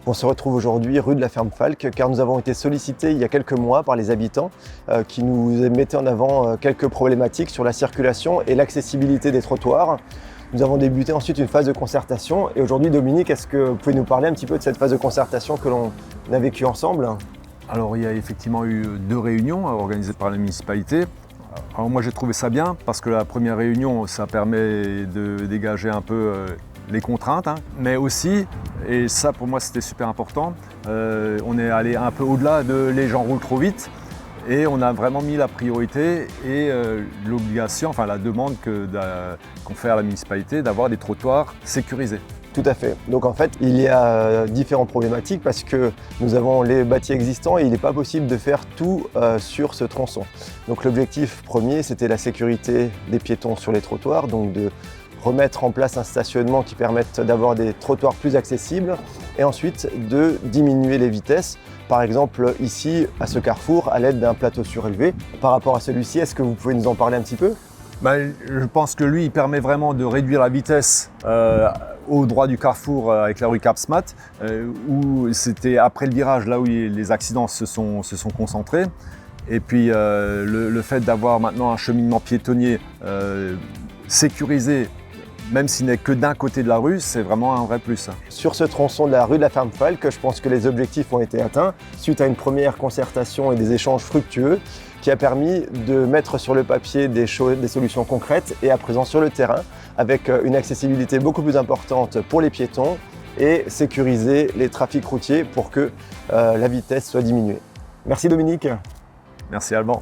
On se retrouve aujourd'hui rue de la Ferme-Falques car nous avons été sollicités il y a quelques mois par les habitants qui nous mettaient en avant quelques problématiques sur la circulation et l'accessibilité des trottoirs. Nous avons débuté ensuite une phase de concertation et aujourd'hui Dominique, est-ce que vous pouvez nous parler un petit peu de cette phase de concertation que l'on a vécue ensemble? Alors il y a effectivement eu 2 réunions organisées par la municipalité. Alors moi j'ai trouvé ça bien parce que la première réunion ça permet de dégager un peu les contraintes, mais aussi, et ça pour moi c'était super important, on est allé un peu au-delà de les gens roulent trop vite et on a vraiment mis la priorité et l'obligation, enfin la demande qu'on fait à la municipalité d'avoir des trottoirs sécurisés. Tout à fait. Donc en fait, il y a différentes problématiques parce que nous avons les bâtis existants et il n'est pas possible de faire tout sur ce tronçon. Donc l'objectif premier, c'était la sécurité des piétons sur les trottoirs, donc de remettre en place un stationnement qui permette d'avoir des trottoirs plus accessibles et ensuite de diminuer les vitesses. Par exemple ici, à ce carrefour, à l'aide d'un plateau surélevé. Par rapport à celui-ci, est-ce que vous pouvez nous en parler un petit peu ? Je pense que lui, il permet vraiment de réduire la vitesse au droit du carrefour avec la rue Capsmat, où c'était après le virage, là où les accidents se sont concentrés. Et puis le fait d'avoir maintenant un cheminement piétonnier sécurisé, même s'il n'est que d'un côté de la rue, c'est vraiment un vrai plus. Sur ce tronçon de la rue de la Ferme-Falques, je pense que les objectifs ont été atteints suite à une première concertation et des échanges fructueux qui a permis de mettre sur le papier des solutions concrètes et à présent sur le terrain avec une accessibilité beaucoup plus importante pour les piétons et sécuriser les trafics routiers pour que la vitesse soit diminuée. Merci Dominique. Merci Alban.